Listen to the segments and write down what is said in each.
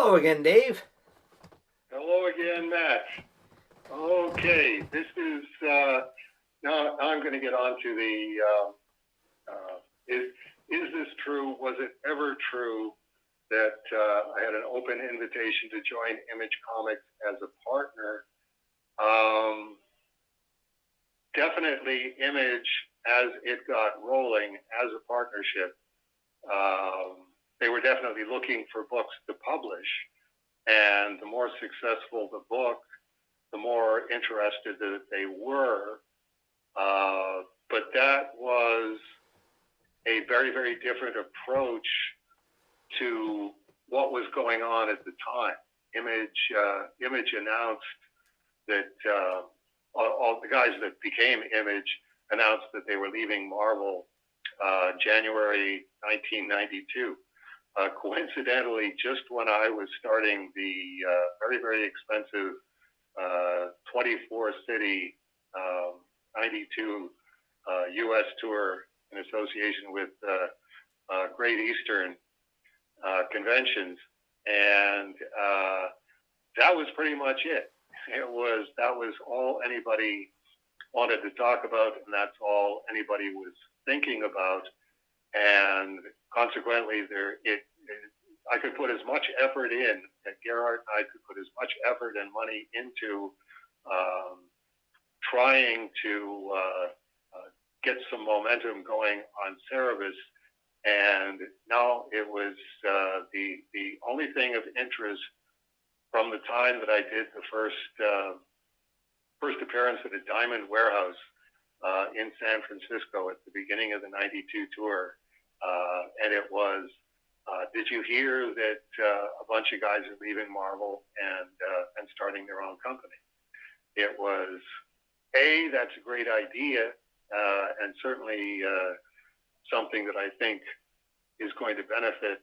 Hello again, Dave. Hello again, Matt. Okay, this is now. I'm going to get on to the is this true? Was it ever true that I had an open invitation to join Image Comics as a partner? Definitely, Image as it got rolling as a partnership. They were definitely looking for books to publish. And the more successful the book, the more interested that they were. But that was a very, very different approach to what was going on at the time. Image announced that all the guys that became Image announced that they were leaving Marvel January 1992. Coincidentally, just when I was starting the very, very expensive 24-city 92 U.S. tour in association with Great Eastern Conventions, and that was pretty much it. That was all anybody wanted to talk about, and that's all anybody was thinking about. And consequently, I could put as much effort in, and Gerhard and I could put as much effort and money into trying to get some momentum going on Cerebus. And now it was the only thing of interest from the time that I did the first appearance at a Diamond Warehouse in San Francisco at the beginning of the 92 tour. And it was, did you hear that a bunch of guys are leaving Marvel and starting their own company? It was, that's a great idea, and certainly something that I think is going to benefit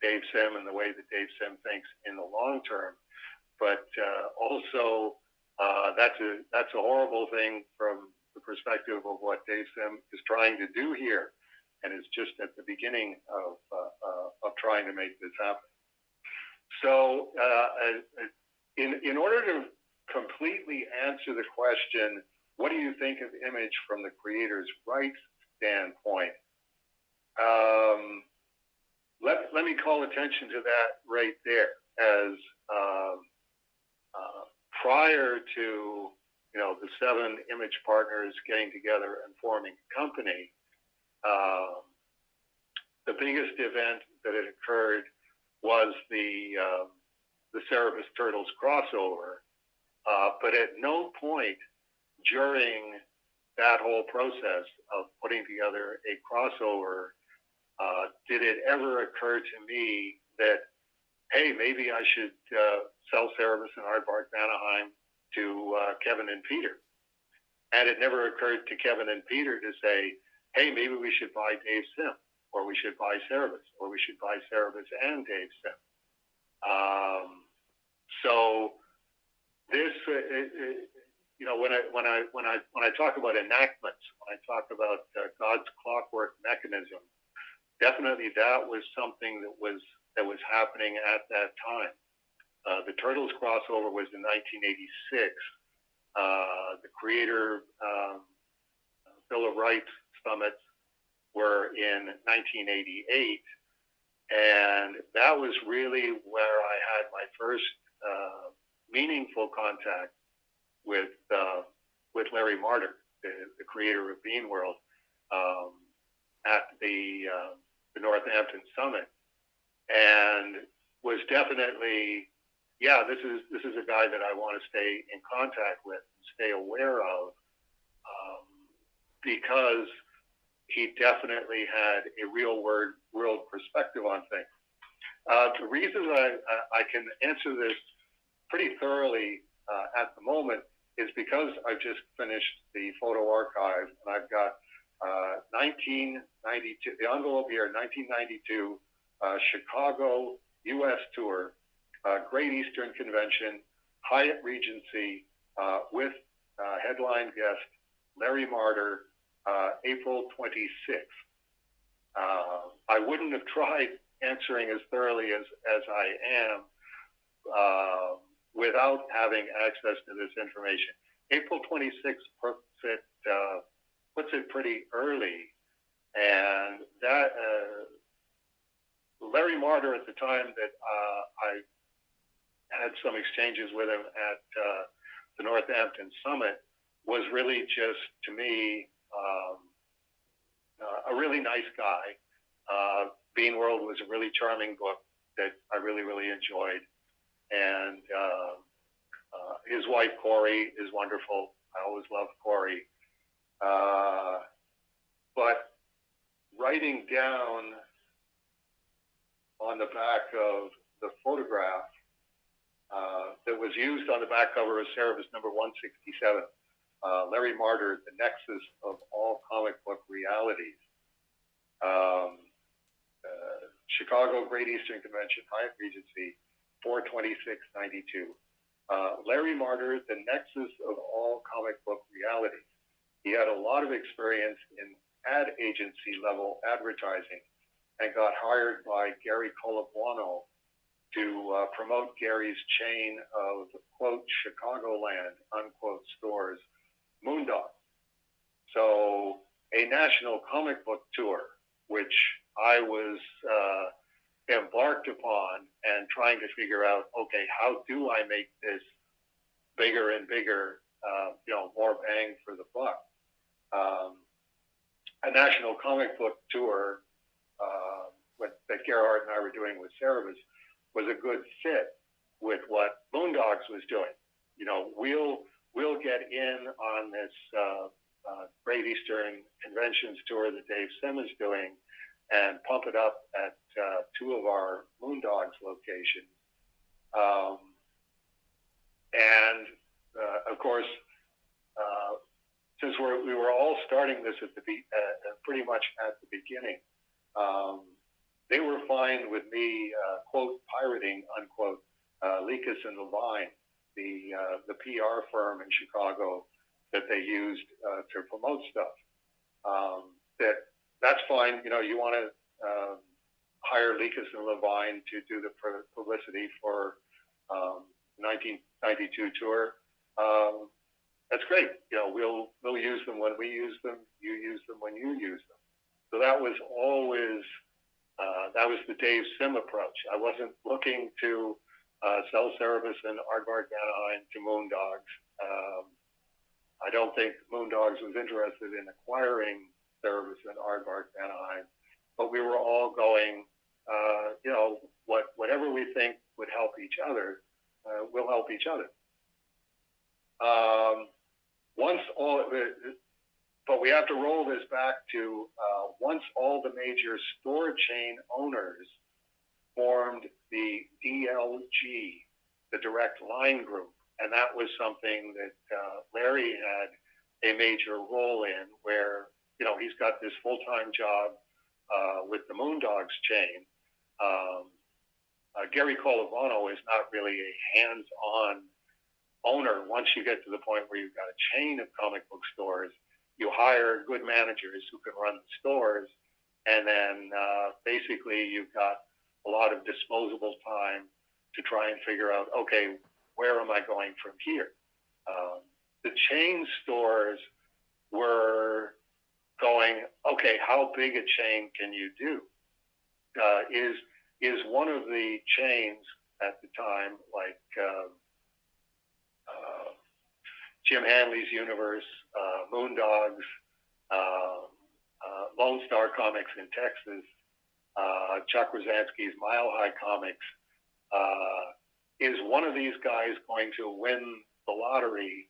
Dave Sim and the way that Dave Sim thinks in the long term. But also, that's a horrible thing from the perspective of what Dave Sim is trying to do here, and is just at the beginning of trying to make this happen. So, in order to completely answer the question, what do you think of Image from the creator's rights standpoint? Let me call attention to that right there, as prior to the 7 Image partners getting together and forming a company, the biggest event that had occurred was the Cerebus Turtles crossover. But at no point during that whole process of putting together a crossover did it ever occur to me that, hey, maybe I should sell Cerebus and Aardvark Vanaheim to Kevin and Peter. And it never occurred to Kevin and Peter to say, hey, maybe we should buy Dave Sim, or we should buy Cerebus, or we should buy Cerebus and Dave Sim. So this, when I talk about enactments, when I talk about God's clockwork mechanism, definitely that was something that was happening at that time. The Turtles crossover was in 1986. The creator Bill of Rights summits were in 1988, and that was really where I had my first meaningful contact with Larry Marder, the creator of Bean World, at the Northampton Summit, and was definitely, this is a guy that I want to stay in contact with and stay aware of, because he definitely had a real world perspective on things. The reason I can answer this pretty thoroughly at the moment is because I've just finished the photo archive, and I've got 1992, the envelope here, 1992 Chicago U.S. tour, Great Eastern Convention, Hyatt Regency, with headline guest Larry Marder, April 26th. I wouldn't have tried answering as thoroughly as I am without having access to this information. April 26th puts it pretty early, and that Larry Marder, at the time that I had some exchanges with him at the Northampton Summit, was really just, to me, a really nice guy. Bean World was a really charming book that I really, really enjoyed. And his wife, Corey, is wonderful. I always loved Corey. But writing down on the back of the photograph that was used on the back cover of Cerebus number 167, Larry Marder, The Nexus of All Comic Book Realities. Chicago Great Eastern Convention, Hyatt Regency, 4/26/92. Larry Marder, The Nexus of All Comic Book Realities. He had a lot of experience in ad agency level advertising and got hired by Gary Colabuano to promote Gary's chain of, quote, Chicagoland, unquote, stores, Moondog. So a national comic book tour, which I was embarked upon and trying to figure out, okay, how do I make this bigger and bigger, more bang for the buck? A national comic book tour that Gerhardt and I were doing with Cerebus was a good fit with what Moondogs was doing. We'll get in on this Great Eastern Conventions tour that Dave Sim is doing and pump it up at two of our Moondogs locations. Of course, since we were all starting this at pretty much at the beginning, they were fine with me, quote, pirating, unquote, Likas and Levine, the PR firm in Chicago that they used to promote stuff. That's fine. You want to hire Likas and Levine to do the publicity for 1992 tour. That's great. We'll use them when we use them. You use them when you use them. So that was always the Dave Sim approach. I wasn't looking to sell Cerebus and Aardvark Anaheim to Moondogs. I don't think Moondogs was interested in acquiring Cerebus and Aardvark Anaheim, but we were all going, whatever we think would help each other, we'll help each other. But we have to roll this back to once all the major store chain owners formed the DLG, the Direct Line Group, and that was something that Larry had a major role in, where he's got this full-time job with the Moondogs chain. Gary Colabuano is not really a hands-on owner. Once you get to the point where you've got a chain of comic book stores, you hire good managers who can run the stores, and then basically you've got a lot of disposable time to try and figure out, okay, where am I going from here? The chain stores were going, okay, how big a chain can you do? Is one of the chains at the time, like Jim Hanley's Universe, Moondogs, Lone Star Comics in Texas, Chuck Rosansky's Mile High Comics, is one of these guys going to win the lottery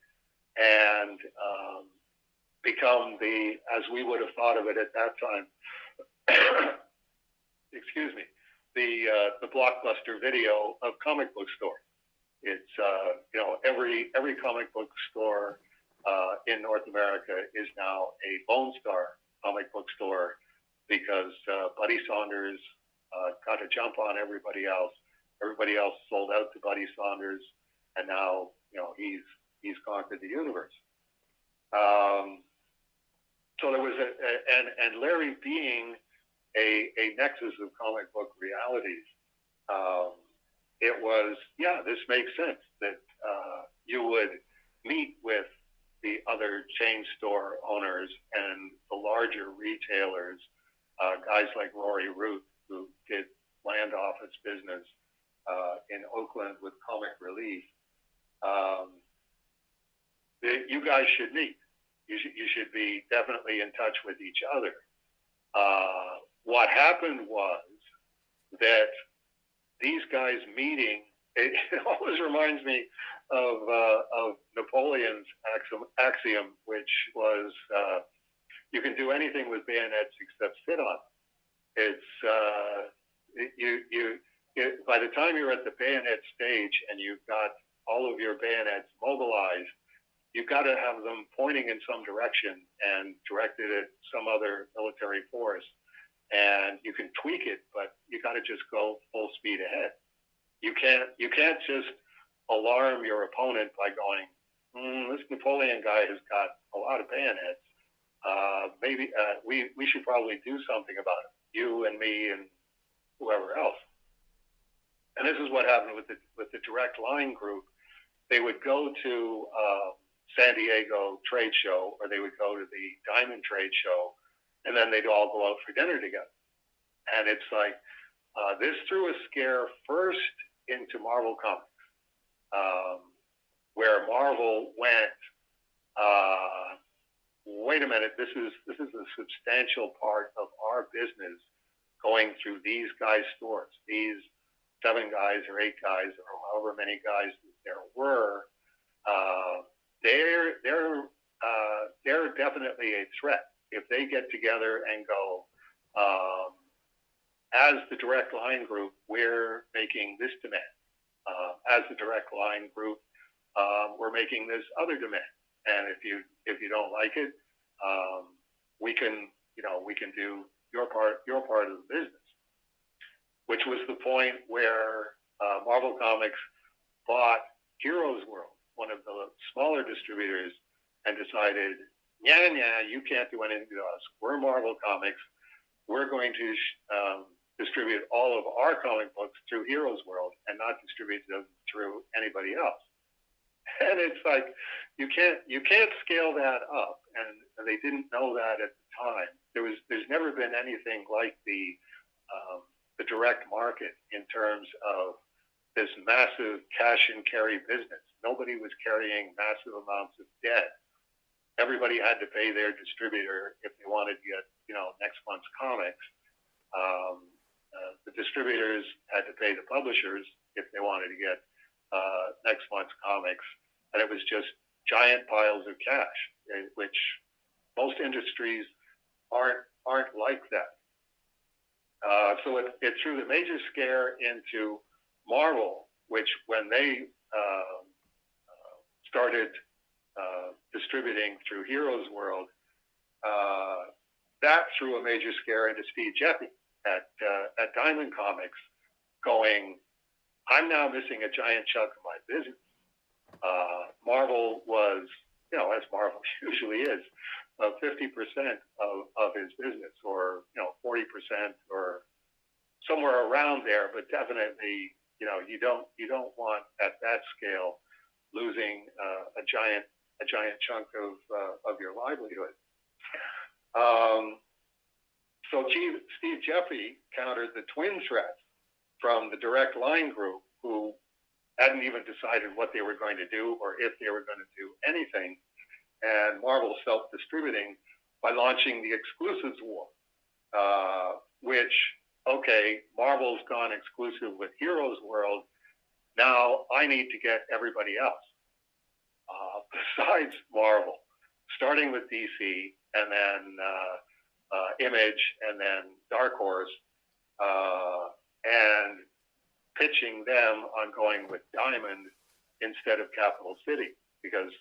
and become as we would have thought of it at that time, excuse me, the Blockbuster Video of comic book stores. It's every comic book store in North America is now a Lone Star comic book store, because Buddy Saunders got a jump on everybody else. Everybody else sold out to Buddy Saunders, and now he's conquered the universe. So there was and Larry being a nexus of comic book realities, it was, yeah, this makes sense that you would meet with the other chain store owners and the larger retailers, guys like Rory Ruth, who did land office business in Oakland with Comic Relief. You guys should meet. You should be definitely in touch with each other. What happened was that these guys meeting, it always reminds me of Napoleon's axiom, which was you can do anything with bayonets except sit on them. It's by the time you're at the bayonet stage and you've got all of your bayonets mobilized, you've got to have them pointing in some direction and directed at some other military force. And you can tweak it, but you got to just go full speed ahead. You can't just alarm your opponent by going, this Napoleon guy has got a lot of bayonets. Maybe we should probably do something about it. You and me and whoever else. And this is what happened with the Direct Line group. They would go to San Diego trade show, or they would go to the Diamond trade show, and then they'd all go out for dinner together. And it's like, this threw a scare first into Marvel Comics, where Marvel went, wait a minute, this is a substantial part of our business going through these guys' stores, these 7 guys or 8 guys or however many guys there were. They're definitely a threat. If they get together and go, as the Direct Line group, we're making this demand. As the Direct Line group, we're making this other demand. And if you don't like it, we can do your part of the business. Which was the point where Marvel Comics bought Heroes World, one of the smaller distributors, and decided, you can't do anything to us. We're Marvel Comics. We're going to distribute all of our comic books through Heroes World and not distribute them through anybody else. And it's like, you can't scale that up. And they didn't know that at the time. There's never been anything like the direct market in terms of this massive cash and carry business. Nobody was carrying massive amounts of debt. Everybody had to pay their distributor if they wanted to get, next month's comics. The distributors had to pay the publishers if they wanted to get next month's comics. And it was just giant piles of cash, which most industries aren't like that. So it threw the major scare into Marvel, which when they started distributing through Heroes World, that threw a major scare into Steve Geppi at Diamond Comics, going, I'm now missing a giant chunk of my business. Marvel was, as Marvel usually is, 50% of his business, or 40%, or somewhere around there. But definitely, you don't want at that scale losing a giant chunk of your livelihood. So Steve Geppi countered the twin threat from the Direct Line group, who hadn't even decided what they were going to do or if they were going to do anything, and Marvel self-distributing by launching the Exclusives War, which, okay, Marvel's gone exclusive with Heroes World. Now I need to get everybody else besides Marvel, starting with DC and then Image and then Dark Horse, and pitching them on going with Diamond instead of Capital City, because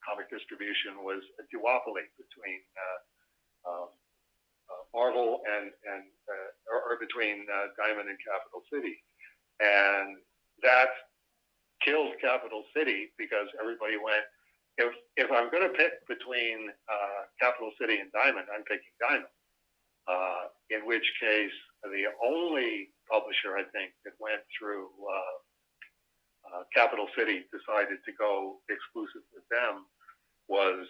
comic distribution was a duopoly between Marvel or between Diamond and Capital City, and that killed Capital City, because everybody went, if I'm going to pick between Capital City and Diamond, I'm picking Diamond. In which case, the only publisher, I think, that went through Capital City decided to go exclusive with them was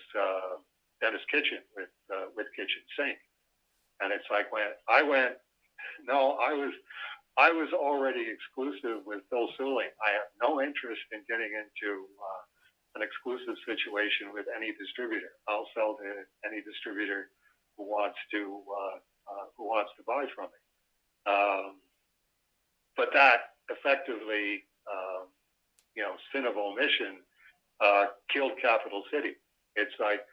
Denis Kitchen with Kitchen Sink. And it's like when I went, no, I was already exclusive with Phil Suling. I have no interest in getting into an exclusive situation with any distributor. I'll sell to any distributor who wants to buy from me. But that effectively, sin of omission, killed Capital City. It's like,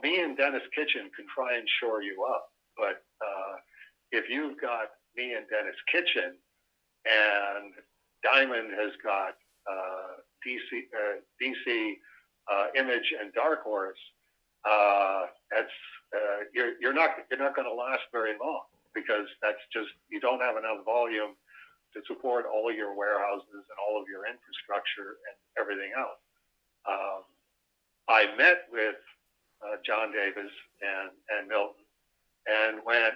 me and Denis Kitchen can try and shore you up, but if you've got me and Denis Kitchen, and Diamond has got DC Image and Dark Horse, you're not going to last very long, because that's just, you don't have enough volume to support all of your warehouses and all of your infrastructure and everything else. I met with John Davis and Milton and went,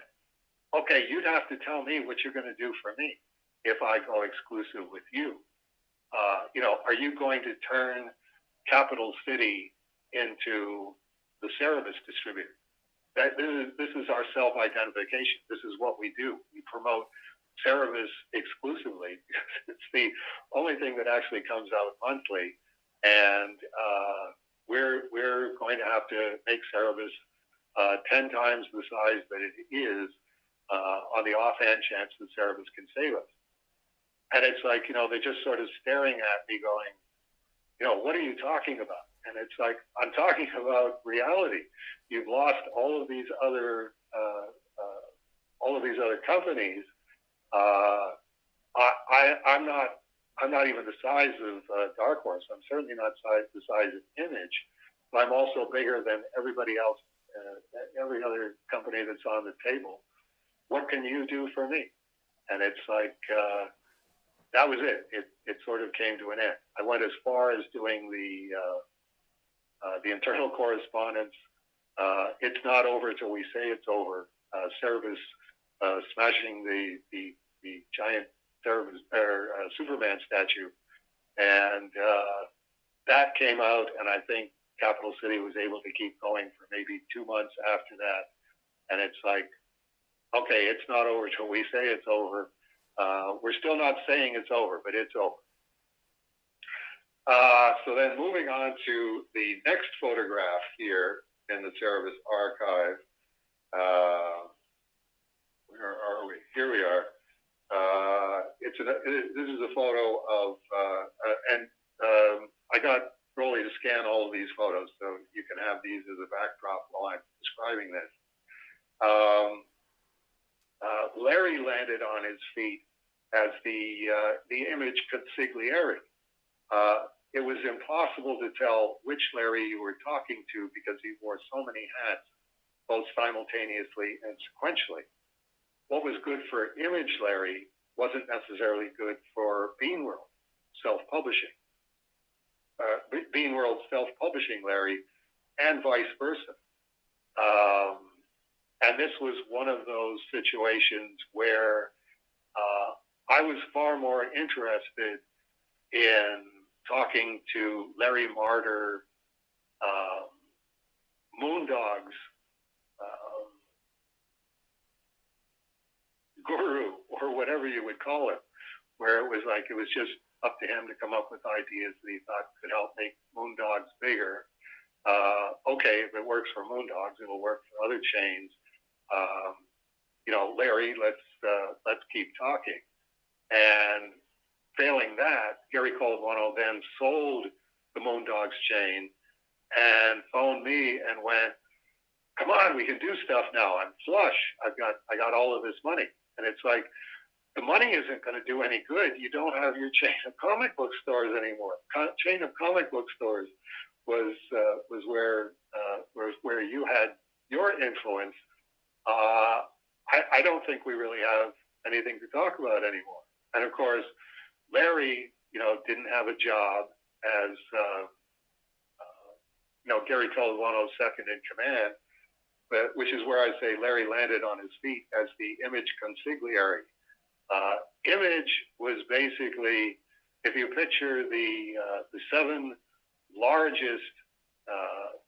okay, you'd have to tell me what you're going to do for me if I go exclusive with you. Are you going to turn Capital City into the Cerebus distributor? This is our self-identification. This is what we do. We promote Cerebus exclusively. It's the only thing that actually comes out monthly, and we're going to have to make Cerebus 10 times the size that it is on the offhand chance that Cerebus can save us. And it's like, they're just sort of staring at me going, what are you talking about? And it's like, I'm talking about reality. You've lost all of these other companies. I'm not even the size of Dark Horse. I'm certainly not the size of Image, but I'm also bigger than everybody else, every other company that's on the table. What can you do for me? And it's like, that was it. It sort of came to an end. I went as far as doing the internal correspondence. It's not over till we say it's over. Cerebus smashing the giant Cerebus Superman statue, and that came out. And I think Capital City was able to keep going for maybe 2 months after that. And it's like, okay, it's not over till we say it's over. We're still not saying it's over, but it's over. So then moving on to the next photograph here in the Cerebus archive. Where are we? Here we are. This is a photo of, I got Rolly to scan all of these photos, so you can have these as a backdrop while I'm describing this. Larry landed on his feet as the Image consigliere. It was impossible to tell which Larry you were talking to because he wore so many hats, both simultaneously and sequentially. What was good for Image Larry wasn't necessarily good for Beanworld self-publishing. Beanworld self-publishing Larry, and vice versa. And this was one of those situations where I was far more interested in talking to Larry Marder, Moondog's guru, or whatever you would call it, where it was like, it was just up to him to come up with ideas that he thought could help make Moondogs bigger. Okay, if it works for Moondogs, it'll work for other chains. Larry, let's keep talking. And failing that, Gary Colabuono then sold the Moondogs chain and phoned me and went, "Come on, we can do stuff now. I'm flush. I got all of this money." And it's like, the money isn't going to do any good. You don't have your chain of comic book stores anymore. Chain of comic book stores was where you had your influence. I don't think we really have anything to talk about anymore. And of course, Larry, didn't have a job as Gary Colabuono's second in command, but which is where I say Larry landed on his feet as the Image consigliere. Image was basically, if you picture the 7 largest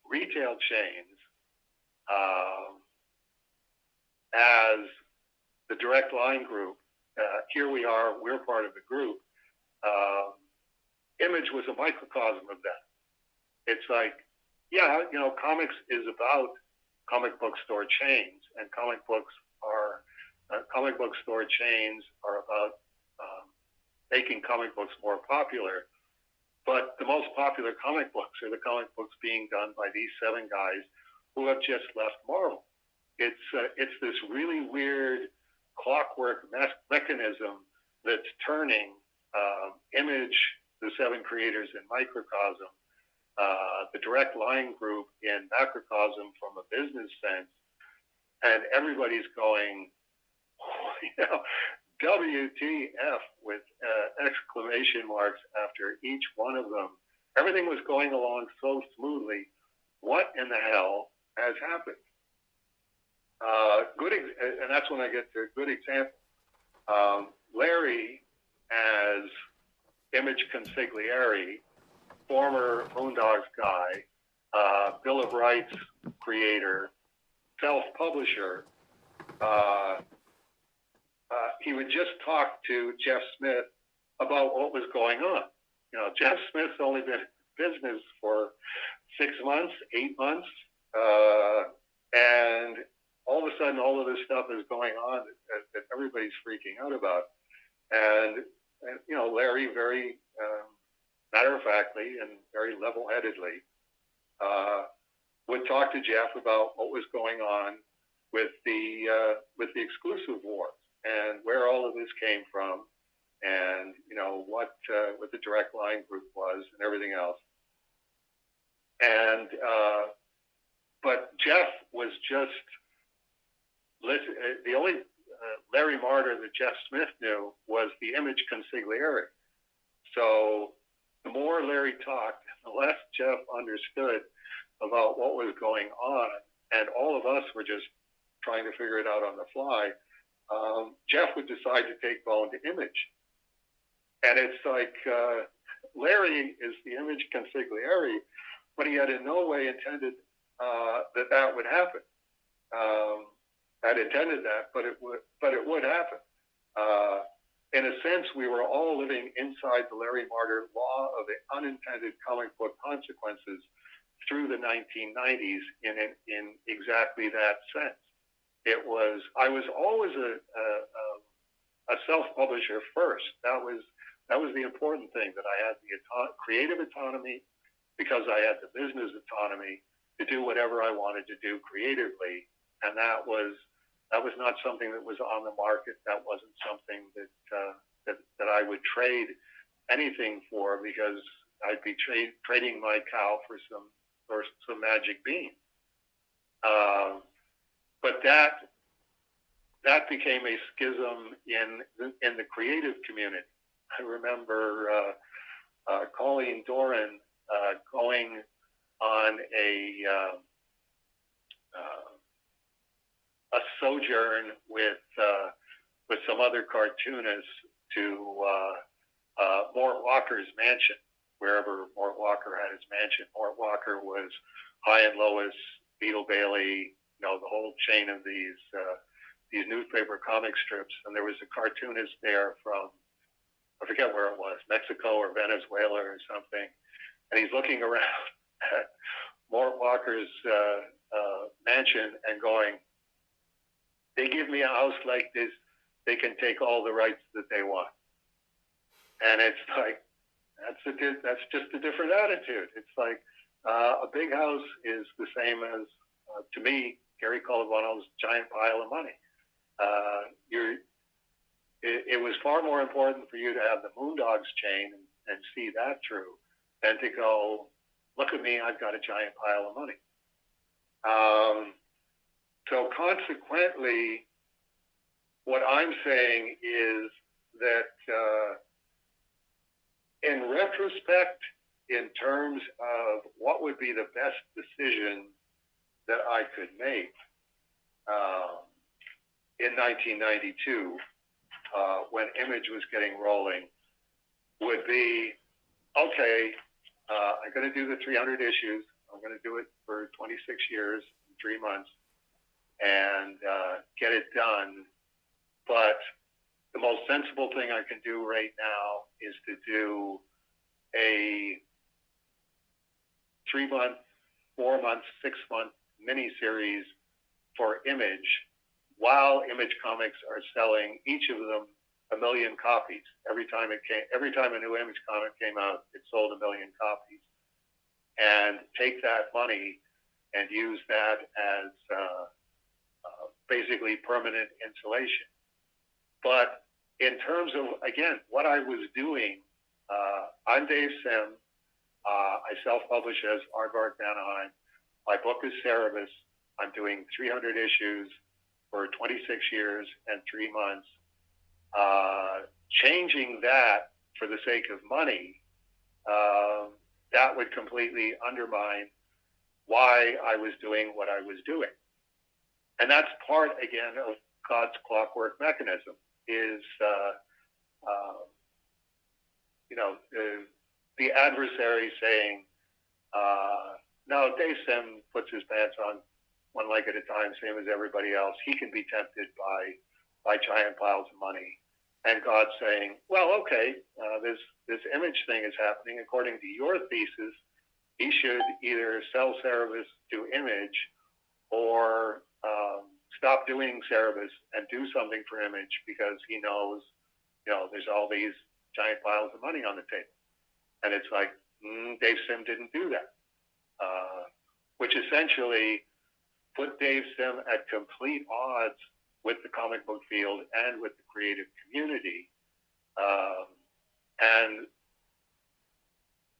retail chains as the Direct Line Group. Here we are, we're part of the group. Image was a microcosm of that. It's like, yeah, you know, comics is about comic book store chains, and comic book store chains are about making comic books more popular. But the most popular comic books are the comic books being done by these 7 guys who have just left Marvel. It's this really weird clockwork mechanism that's turning Image, the 7 creators in microcosm, the Direct Line Group in macrocosm from a business sense, and everybody's going, you know, WTF with exclamation marks after each one of them. Everything was going along so smoothly. What in the hell has happened? And that's when I get to a good example. Larry, as Image consigliere, former Moondogs guy, Bill of Rights creator, self-publisher, he would just talk to Jeff Smith about what was going on. You know, Jeff Smith's only been in business for 6 months, 8 months, and all of a sudden all of this stuff is going on that everybody's freaking out about. And you know, Larry very matter-of-factly and very level-headedly would talk to Jeff about what was going on with the exclusive wars and where all of this came from, and you know what the Direct Line Group was and everything else. And but Jeff was just the only Larry Marder that Jeff Smith knew was the Image consigliere. So the more Larry talked, the less Jeff understood about what was going on, and all of us were just trying to figure it out on the fly. Jeff would decide to take Bone to Image, and it's like Larry is the Image consigliere, but he had in no way intended that would happen. I'd intended that, but it would happen. In a sense, we were all living inside the Larry Marder law of the unintended comic book consequences through the 1990s in exactly that sense. I was always a self-publisher first. That was the important thing, that I had the creative autonomy because I had the business autonomy to do whatever I wanted to do creatively, and that was not something that was on the market. That wasn't something that I would trade anything for, because I'd be trading my cow for some magic bean. But that became a schism in the creative community. I remember Colleen Doran going on a sojourn with some other cartoonists to Mort Walker's mansion, wherever Mort Walker had his mansion. Mort Walker was High and Lois, Beetle Bailey, you know, the whole chain of these newspaper comic strips. And there was a cartoonist there from, I forget where it was, Mexico or Venezuela or something. And he's looking around at Mort Walker's mansion and going, they give me a house like this, they can take all the rights that they want. And it's like, that's just a different attitude. It's like a big house is the same as, to me, Gary Colabano's giant pile of money. It was far more important for you to have the Moondogs chain and see that through than to go, look at me, I've got a giant pile of money. So consequently, what I'm saying is that in retrospect, in terms of what would be the best decision that I could make in 1992, when Image was getting rolling would be, okay, I'm going to do the 300 issues. I'm going to do it for 26 years, 3 months, and get it done. But the most sensible thing I can do right now is to do a 3-month, 4-month, 6-month miniseries for Image, while Image Comics are selling each of them 1 million copies. Every time a new Image comic came out, it sold 1 million copies. And take that money and use that as basically permanent insulation. But in terms of, again, what I was doing, I'm Dave Sim. I self-publish as Aardvark Vanaheim. My book is Cerebus. I'm doing 300 issues for 26 years and 3 months. Changing that for the sake of money, that would completely undermine why I was doing what I was doing. And that's part, again, of God's clockwork mechanism, is, the adversary saying, no, Dave Sim puts his pants on one leg at a time, same as everybody else. He can be tempted by giant piles of money. And God saying, well, okay, this Image thing is happening. According to your thesis, he should either sell Cerebus to Image or stop doing Cerebus and do something for Image, because he knows, there's all these giant piles of money on the table. And it's like, Dave Sim didn't do that, which essentially put Dave Sim at complete odds with the comic book field and with the creative community. And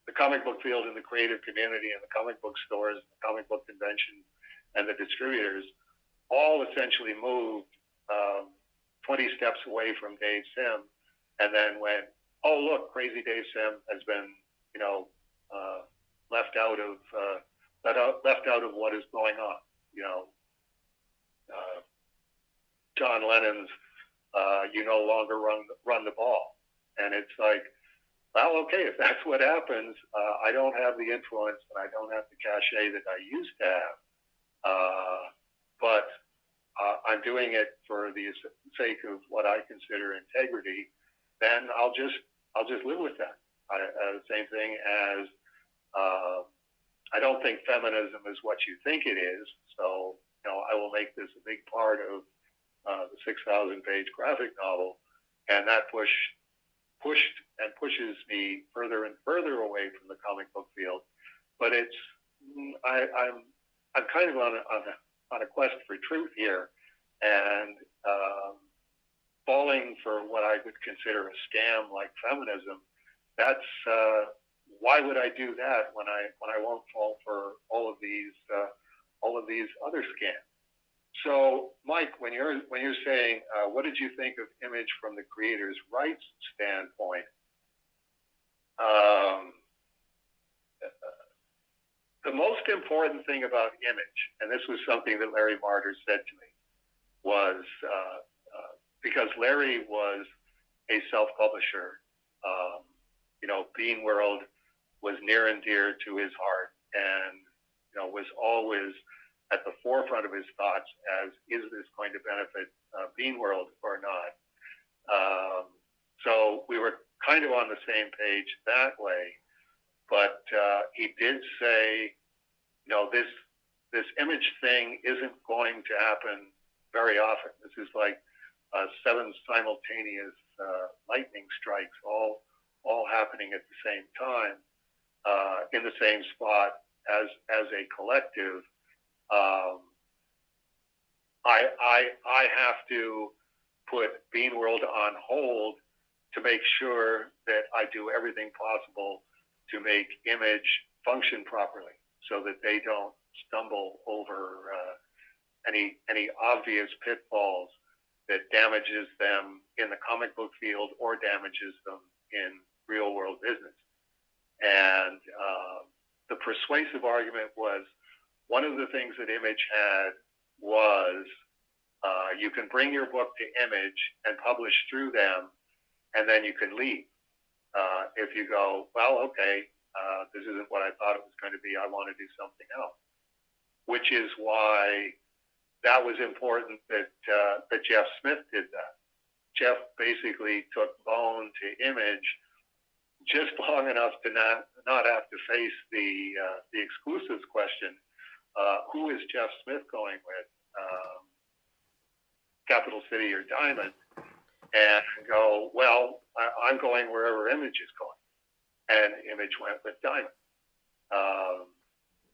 the comic book field and the creative community and the comic book stores, and the comic book conventions and the distributors all essentially moved 20 steps away from Dave Sim, and then went, oh, look, crazy Dave Sim has been, left out of what is going on. John Lennon's "You No Longer Run the Ball," and it's like, well, okay, if that's what happens, I don't have the influence and I don't have the cachet that I used to have, but I'm doing it for the sake of what I consider integrity. Then I'll just live with that. The same thing as I don't think feminism is what you think it is, so I will make this a big part of the 6,000-page graphic novel, and that pushed and pushes me further and further away from the comic book field. But I'm kind of on a quest for truth here, and falling for what I would consider a scam like feminism. That's why would I do that when I won't fall for all of these other scams? So, Mike, when you're saying, what did you think of Image from the creators' rights standpoint? The most important thing about Image, and this was something that Larry Marder said to me, was because Larry was a self-publisher, Bean World was near and dear to his heart, and was always at the forefront of his thoughts as, is this going to benefit Bean World or not? So we were kind of on the same page that way, but he did say, this Image thing isn't going to happen very often. This is like 7 simultaneous lightning strikes, all happening at the same time, in the same spot as a collective. I have to put Bean World on hold to make sure that I do everything possible to make Image function properly, so that they don't stumble over any obvious pitfalls that damages them in the comic book field or damages them in real world business. And the persuasive argument was, one of the things that Image had was You can bring your book to Image and publish through them, and then you can leave. If you go, well, okay, this isn't what I thought it was going to be, I want to do something else. Which is why that was important that Jeff Smith did that. Jeff basically took Bone to Image just long enough to not have to face the exclusives question. Who is Jeff Smith going with? Capital City or Diamond? And go, well, I'm going wherever Image is going. And Image went with Diamond.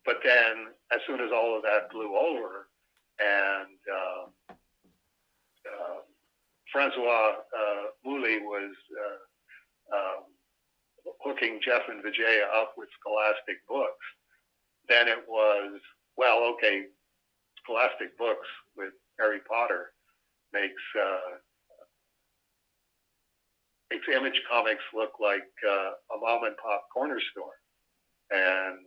But then, as soon as all of that blew over, and Francois Mouly was hooking Jeff and Vijaya up with Scholastic Books, then it was, well, okay, Scholastic Books with Harry Potter makes Image Comics look like a mom and pop corner store, and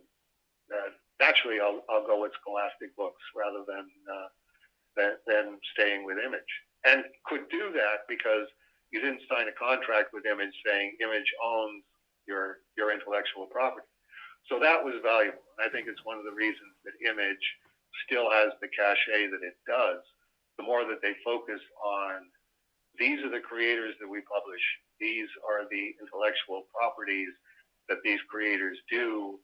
naturally I'll go with Scholastic Books rather than staying with Image, and could do that because you didn't sign a contract with Image saying Image owns your intellectual property. So that was valuable, and I think it's one of the reasons that Image still has the cachet that it does. The more that they focus on, these are the creators that we publish, these are the intellectual properties that these creators do,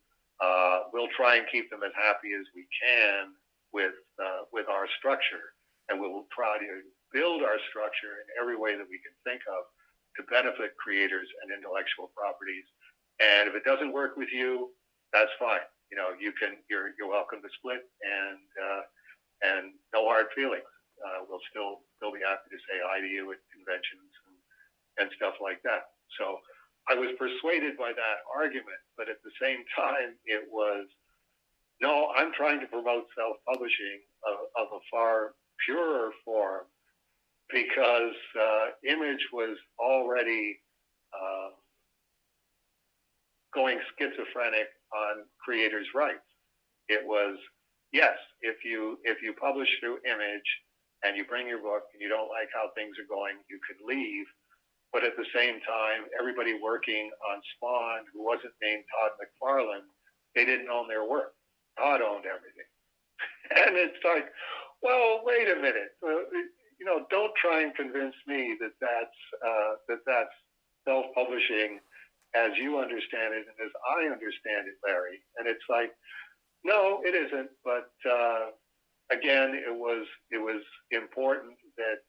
we'll try and keep them as happy as we can with our structure, and we'll try to build our structure in every way that we can think of to benefit creators and intellectual properties. And if it doesn't work with you, that's fine. You know, you're welcome to split, and no hard feelings. We'll still be happy to say hi to you at conventions and stuff like that. So I was persuaded by that argument, but at the same time, it was, no, I'm trying to promote self-publishing of a far purer form, because Image was already going schizophrenic on creators' rights. It was, yes, if you publish through Image and you bring your book and you don't like how things are going, you could leave. But at the same time, everybody working on Spawn who wasn't named Todd McFarlane, they didn't own their work. Todd owned everything. And it's like, well, wait a minute. You know, don't try and convince me that that's self-publishing as you understand it and as I understand it, Larry. And it's like, no, it isn't. But again, it was important that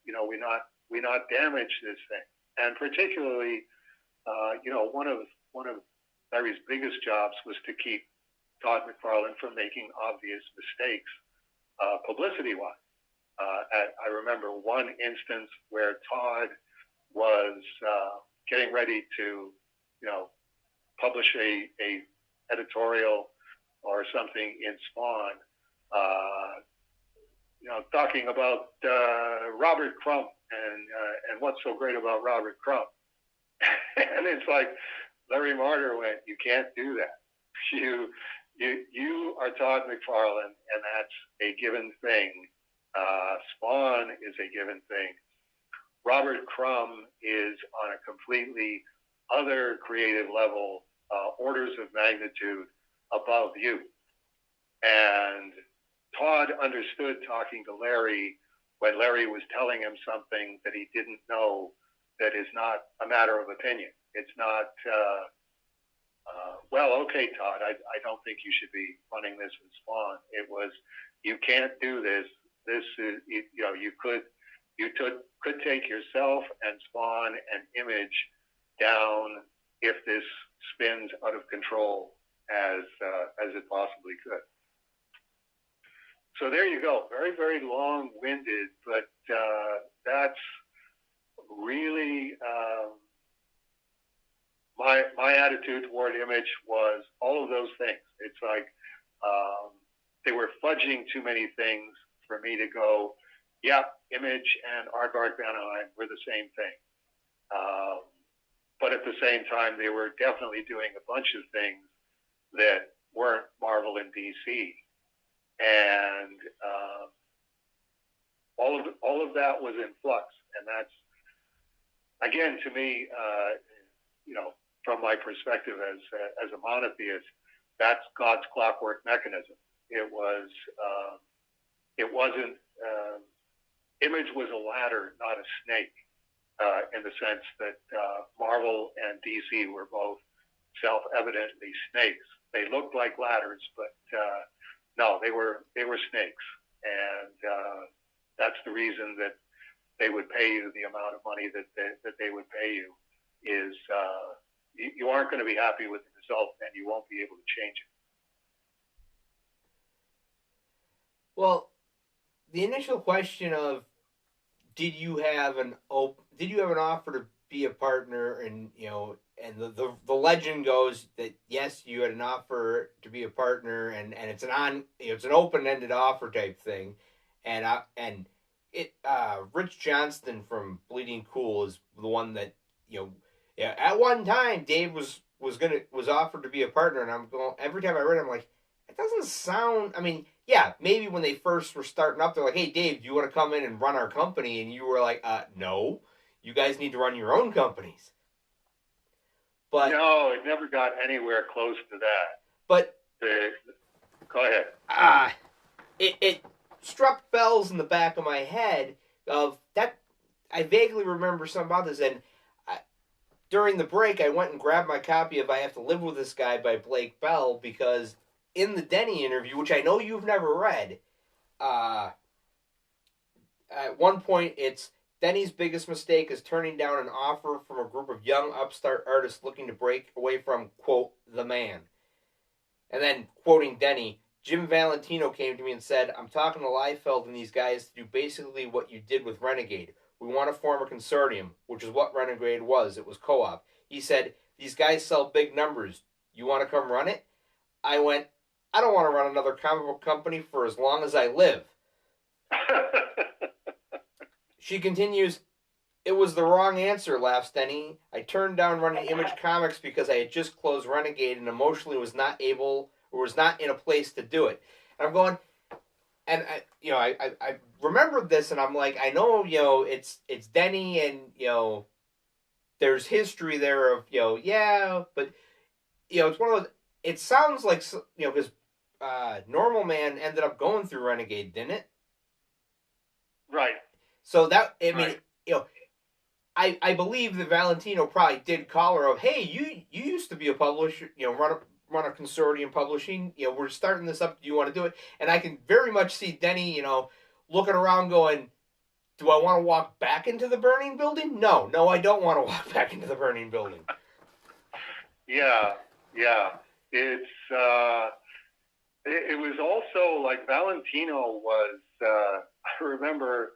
you know, we not damage this thing. And particularly, you know, one of Larry's biggest jobs was to keep Todd McFarlane from making obvious mistakes, publicity-wise. I remember one instance where Todd was getting ready to, you know, publish a editorial or something in Spawn, you know, talking about Robert Crumb and what's so great about Robert Crumb. And it's like, Larry Marder went, you can't do that. You are Todd McFarlane, and that's a given thing. Spawn is a given thing. Robert Crumb is on a completely other creative level, orders of magnitude above you. And Todd understood talking to Larry when Larry was telling him something that he didn't know, that is not a matter of opinion. It's not, well, okay, Todd, I don't think you should be running this with Spawn. It was, you can't do this. This is, you know, you could take yourself and Spawn and Image down if this spins out of control as it possibly could. So there you go. Very, very long-winded, but that's really my attitude toward Image was all of those things. It's like they were fudging too many things for me to go, yeah, Image and Aardvark Vanaheim were the same thing. But at the same time, they were definitely doing a bunch of things that weren't Marvel and DC. And all of that was in flux, and that's, again, to me, from my perspective as a monotheist, that's God's clockwork mechanism. It was it wasn't Image was a ladder, not a snake, in the sense that Marvel and DC were both self-evidently snakes. They looked like ladders, but no, they were snakes, and that's the reason that they would pay you the amount of money that they would pay you. Is you aren't going to be happy with the result, and you won't be able to change it. Well, the initial question of did you have an offer to be a partner, and and the legend goes that yes, you had an offer to be a partner, and it's an open-ended offer type thing, and Rich Johnston from Bleeding Cool is the one that at one time Dave was offered to be a partner, and I'm going, every time I read it, I'm like, it doesn't sound. I mean, yeah, maybe when they first were starting up, they're like, hey, Dave, do you want to come in and run our company? And you were like, no, you guys need to run your own companies. But no, it never got anywhere close to that. But go ahead. It struck bells in the back of my head of that. I vaguely remember something about this, and during the break, I went and grabbed my copy of I Have to Live with This Guy by Blake Bell, because in the Denny interview, which I know you've never read, at one point it's Denny's biggest mistake is turning down an offer from a group of young upstart artists looking to break away from, quote, the man. And then, quoting Denny, Jim Valentino came to me and said, I'm talking to Liefeld and these guys to do basically what you did with Renegade. We want to form a consortium, which is what Renegade was. It was co-op. He said, these guys sell big numbers. You want to come run it? I went, I don't want to run another comic book company for as long as I live. She continues, it was the wrong answer, laughs Denny. I turned down running Image Comics because I had just closed Renegade and emotionally was not in a place to do it. And I'm going, and I remembered this, and I'm like, I know, it's Denny, and, there's history there of, but, it's one of those, it sounds like, because Normal Man ended up going through Renegade, didn't it? Right. So that, I mean, right. I believe that Valentino probably did call her of, hey, you used to be a publisher, run a consortium publishing, we're starting this up, do you want to do it? And I can very much see Denny, looking around going, do I want to walk back into the burning building? No, I don't want to walk back into the burning building. Yeah. It's, it was also like Valentino was, I remember,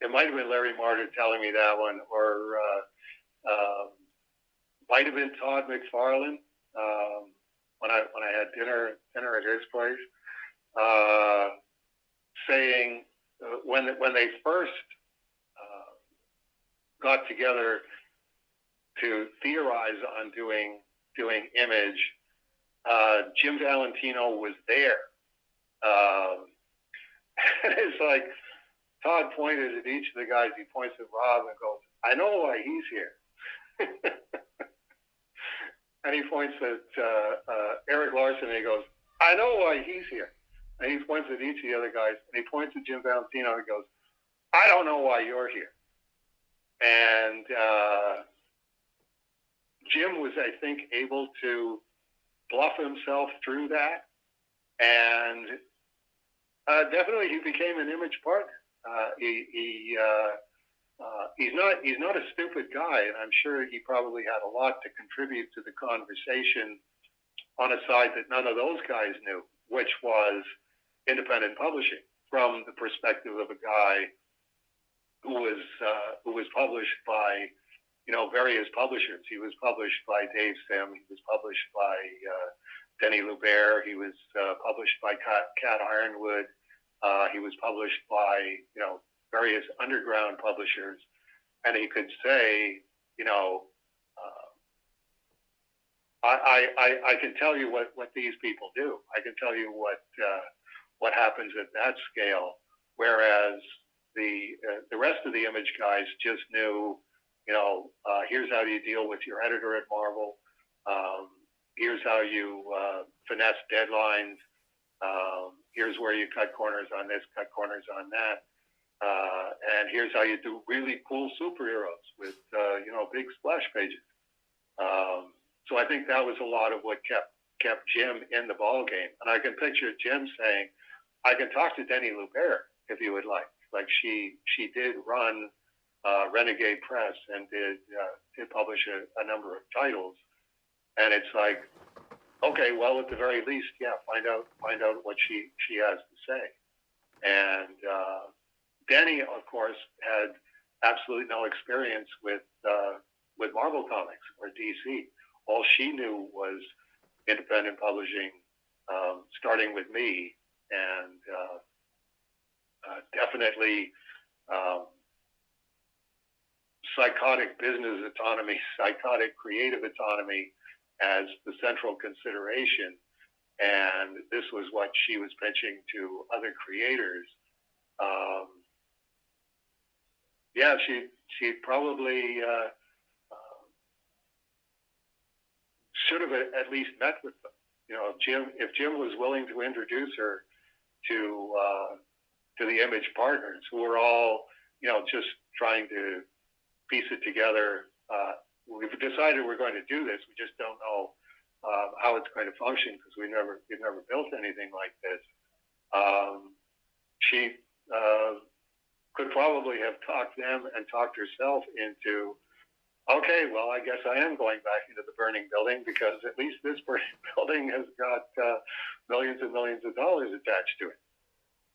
it might have been Larry Marder telling me that one, or might have been Todd McFarlane when I had dinner at his place, saying when they first got together to theorize on doing Image, Jim Valentino was there. And it's like Todd pointed at each of the guys. He points at Rob and goes, I know why he's here. And he points at Eric Larson and he goes, I know why he's here. And he points at each of the other guys, and he points at Jim Valentino and he goes, I don't know why you're here. And Jim was, I think, able to bluff himself through that, and definitely he became an Image partner. He's not a stupid guy, and I'm sure he probably had a lot to contribute to the conversation on a side that none of those guys knew, which was independent publishing from the perspective of a guy who was published by various publishers. He was published by Dave Sim. He was published by Denny Lubert. He was published by Cat Ironwood. He was published by various underground publishers, and he could say, I can tell you what these people do. I can tell you what happens at that scale, whereas the rest of the Image guys just knew, here's how you deal with your editor at Marvel. Here's how you finesse deadlines. Here's where you cut corners on this, cut corners on that. And here's how you do really cool superheroes with, big splash pages. So I think that was a lot of what kept Jim in the ball game. And I can picture Jim saying, I can talk to Denny Lubert if you would like. Like she did run Renegade Press and did publish a number of titles. And it's like, okay, well, at the very least, find out what she has to say. And Denny, of course, had absolutely no experience with Marvel Comics or DC. All she knew was independent publishing, starting with me, and definitely psychotic business autonomy, psychotic creative autonomy as the central consideration. And this was what she was pitching to other creators. She probably should have at least met with them. If Jim was willing to introduce her to the Image partners, who were all, just trying to piece it together. We've decided we're going to do this. We just don't know how it's going to function because we've never built anything like this. She could probably have talked them and talked herself into, okay, well, I guess I am going back into the burning building because at least this burning building has got millions and millions of dollars attached to it.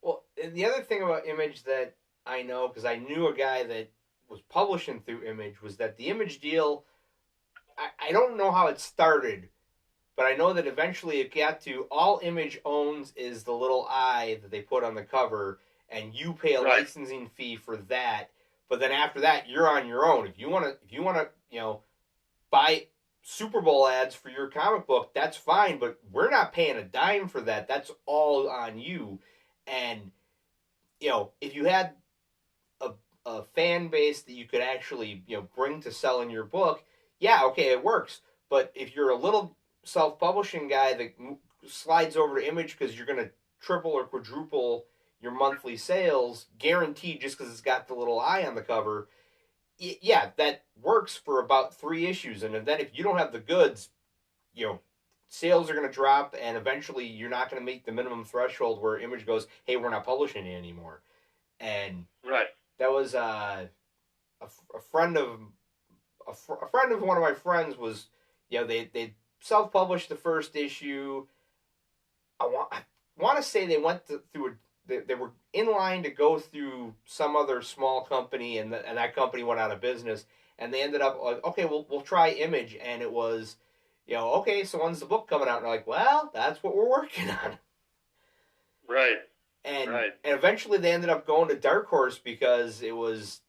Well, and the other thing about Image that I know, because I knew a guy that was publishing through Image, was that the Image deal, I don't know how it started, but I know that eventually it got to all Image owns is the little eye that they put on the cover, and you pay a licensing fee for that. But then after that, you're on your own. If you want to, buy Super Bowl ads for your comic book, that's fine. But we're not paying a dime for that. That's all on you. And if you had a fan base that you could actually bring to selling your book, okay, it works. But if you're a little self-publishing guy that slides over to Image because you're going to triple or quadruple your monthly sales, guaranteed, just because it's got the little eye on the cover, that works for about 3 issues. And then if you don't have the goods, sales are going to drop, and eventually you're not going to meet the minimum threshold where Image goes, hey, we're not publishing it anymore. And that was a friend of one of my friends was, they self-published the first issue. I want to say they went through they were in line to go through some other small company, and that company went out of business, and they ended up like, okay, we'll try Image, and it was, okay, so when's the book coming out? And they're like, well, that's what we're working on. Right. And eventually they ended up going to Dark Horse because it was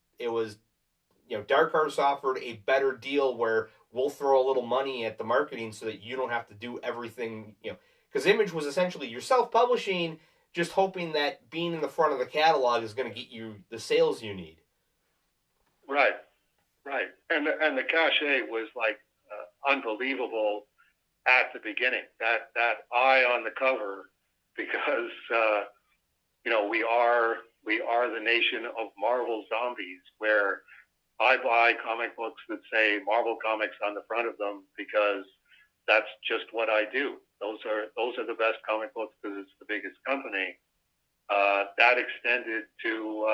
Dark Horse offered a better deal where we'll throw a little money at the marketing so that you don't have to do everything, because Image was essentially you're self-publishing, just hoping that being in the front of the catalog is going to get you the sales you need. Right. And the cachet was like unbelievable at the beginning. That eye on the cover, because we are the nation of Marvel zombies, where I buy comic books that say Marvel Comics on the front of them because that's just what I do. Those are the best comic books because it's the biggest company. That extended to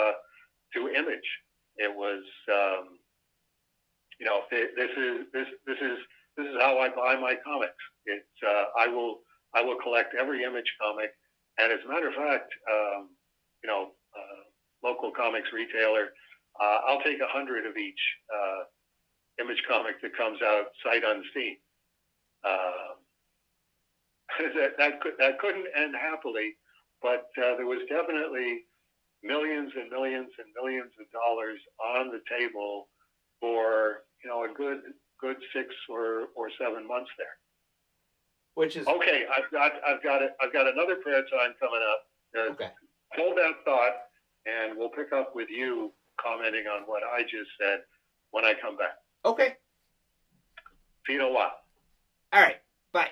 Image. It was this is how I buy my comics. It's I will collect every Image comic, and as a matter of fact, local comics retailer, I'll take 100 of each Image comic that comes out sight unseen. That couldn't end happily, but there was definitely millions and millions and millions of dollars on the table for a good 6 or 7 months there. Which is okay. I've got another prayer time coming up. Okay. Hold that thought, and we'll pick up with you commenting on what I just said when I come back. Okay. See you in a while. All right. Bye.